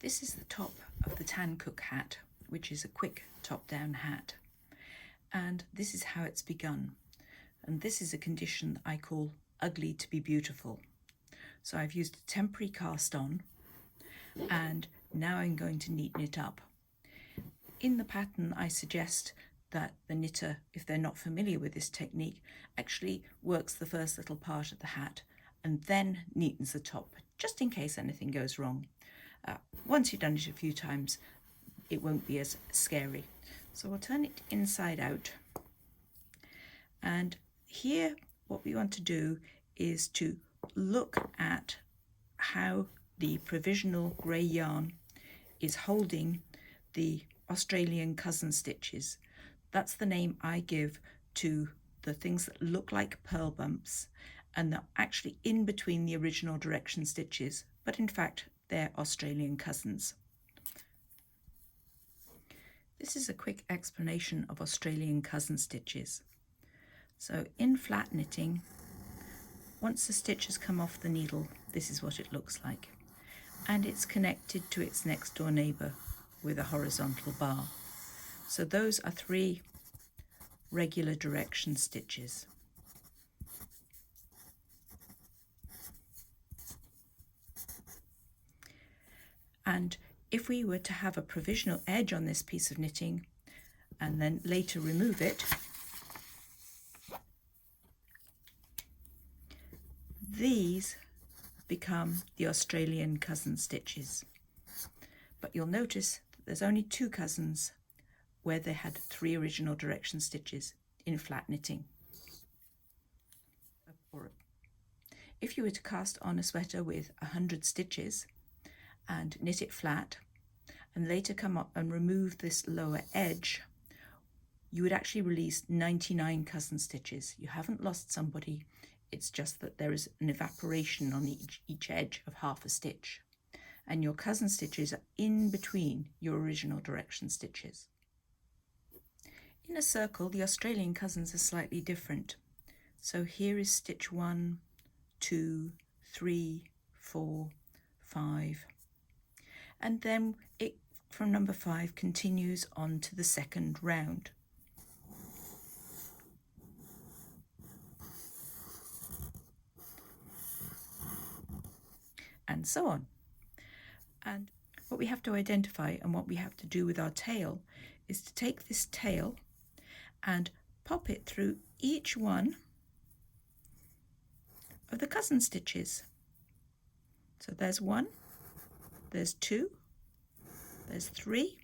This is the top of the Tancook hat, which is a quick top-down hat. And this is how it's begun. And this is a condition that I call ugly to be beautiful. So I've used a temporary cast on, and now I'm going to neaten it up. In the pattern, I suggest that the knitter, if they're not familiar with this technique, actually works the first little part of the hat and then neatens the top, just in case anything goes wrong. Once you've done it a few times, it won't be as scary. So we'll turn it inside out. And here, what we want to do is to look at how the provisional grey yarn is holding the Australian cousin stitches. That's the name I give to the things that look like purl bumps and they're actually in between the original direction stitches, but in fact they're Australian cousins. This is a quick explanation of Australian cousin stitches. So in flat knitting, once the stitch has come off the needle, this is what it looks like. And it's connected to its next door neighbour with a horizontal bar. So those are 3 regular direction stitches. And if we were to have a provisional edge on this piece of knitting and then later remove it, these become the Australian cousin stitches. But you'll notice that there's only 2 cousins where they had 3 original direction stitches in flat knitting. If you were to cast on a sweater with 100 stitches and knit it flat and later come up and remove this lower edge, you would actually release 99 cousin stitches. You haven't lost somebody, it's just that there is an evaporation on each edge of half a stitch. And your cousin stitches are in between your original direction stitches. In a circle, the Australian cousins are slightly different. So here is stitch 1, 2, 3, 4, 5. And then it, from number 5, continues on to the second round. And so on. And what we have to identify and what we have to do with our tail is to take this tail and pop it through each one of the cousin stitches. So there's 1, there's 2, there's 3,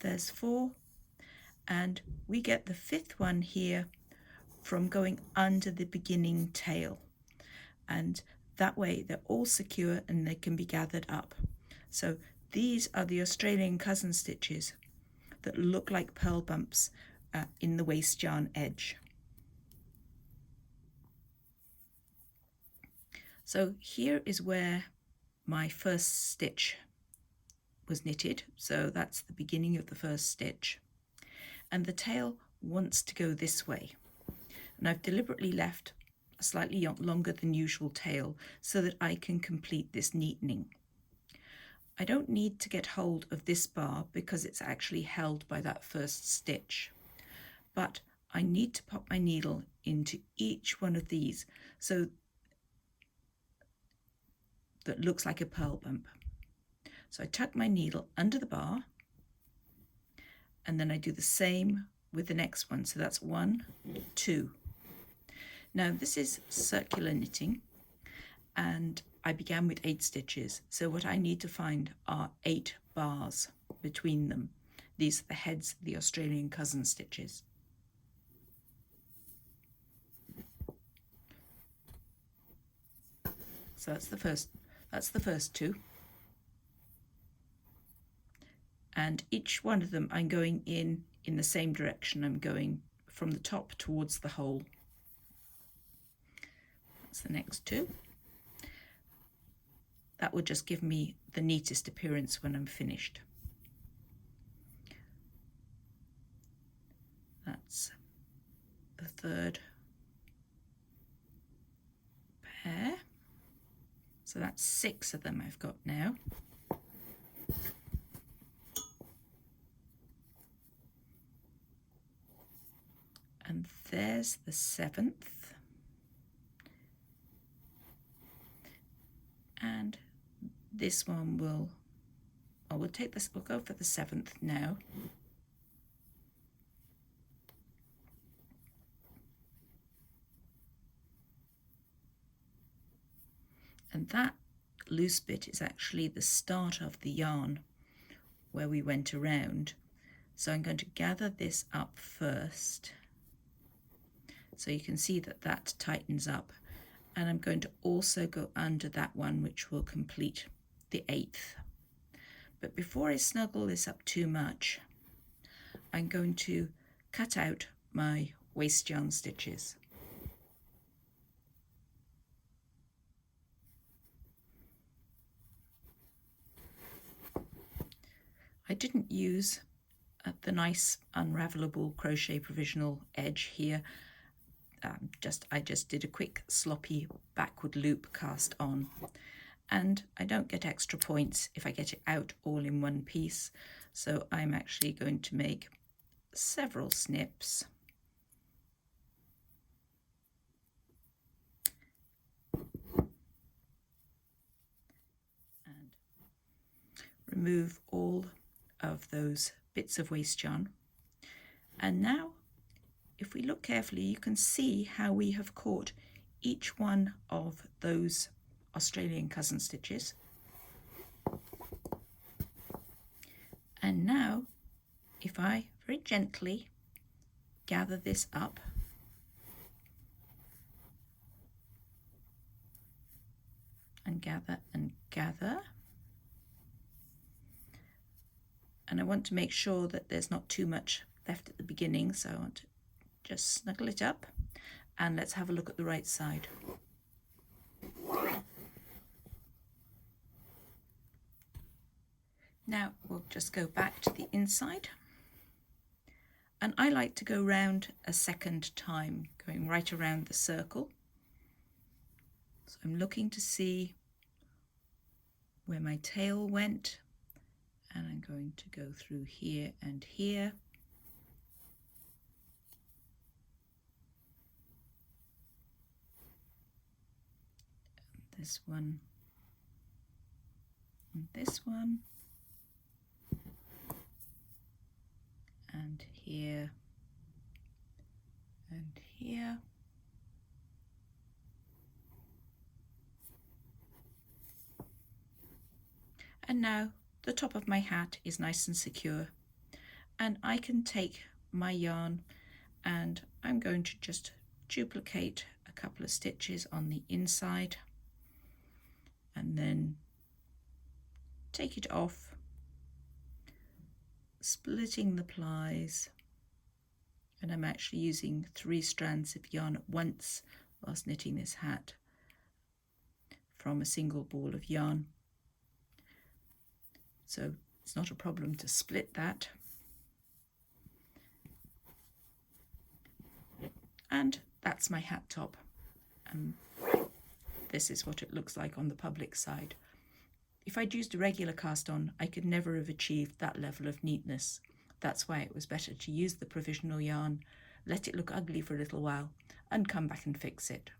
there's 4, and we get the 5th one here from going under the beginning tail. And that way they're all secure and they can be gathered up. So these are the Australian cousin stitches that look like purl bumps in the waste yarn edge. So here is where my first stitch was knitted. So that's the beginning of the first stitch. And the tail wants to go this way. And I've deliberately left a slightly longer than usual tail so that I can complete this neatening. I don't need to get hold of this bar because it's actually held by that first stitch. But I need to pop my needle into each one of these so that looks like a purl bump. So I tuck my needle under the bar and then I do the same with the next one. So that's 1, 2. Now this is circular knitting and I began with 8 stitches. So what I need to find are 8 bars between them. These are the heads of the Australian cousin stitches. So that's the first 2. And each one of them I'm going in the same direction. I'm going from the top towards the hole. That's the next 2. That will just give me the neatest appearance when I'm finished. That's the 3rd pair. So that's 6 of them I've got now. And there's the 7th. And this one we'll take this, we'll go for the 7th now. And that loose bit is actually the start of the yarn where we went around. So I'm going to gather this up first. So you can see that that tightens up. And I'm going to also go under that one, which will complete the 8th. But before I snuggle this up too much, I'm going to cut out my waste yarn stitches. I didn't use the nice unravelable crochet provisional edge here. I just did a quick sloppy backward loop cast on, and I don't get extra points if I get it out all in one piece, so I'm actually going to make several snips. And remove all of those bits of waste yarn. And now, if we look carefully, you can see how we have caught each one of those Australian cousin stitches. And now, if I very gently gather this up, and gather and gather, and I want to make sure that there's not too much left at the beginning, so I want to just snuggle it up, and let's have a look at the right side. Now we'll just go back to the inside, and I like to go round a second time, going right around the circle. So I'm looking to see where my tail went, and I'm going to go through here and here. And this one, and this one, and here, and here. And now the top of my hat is nice and secure, and I can take my yarn and I'm going to just duplicate a couple of stitches on the inside and then take it off, splitting the plies, and I'm actually using 3 strands of yarn at once whilst knitting this hat from a single ball of yarn. So it's not a problem to split that. And that's my hat top. And this is what it looks like on the public side. If I'd used a regular cast on, I could never have achieved that level of neatness. That's why it was better to use the provisional yarn, let it look ugly for a little while, and come back and fix it.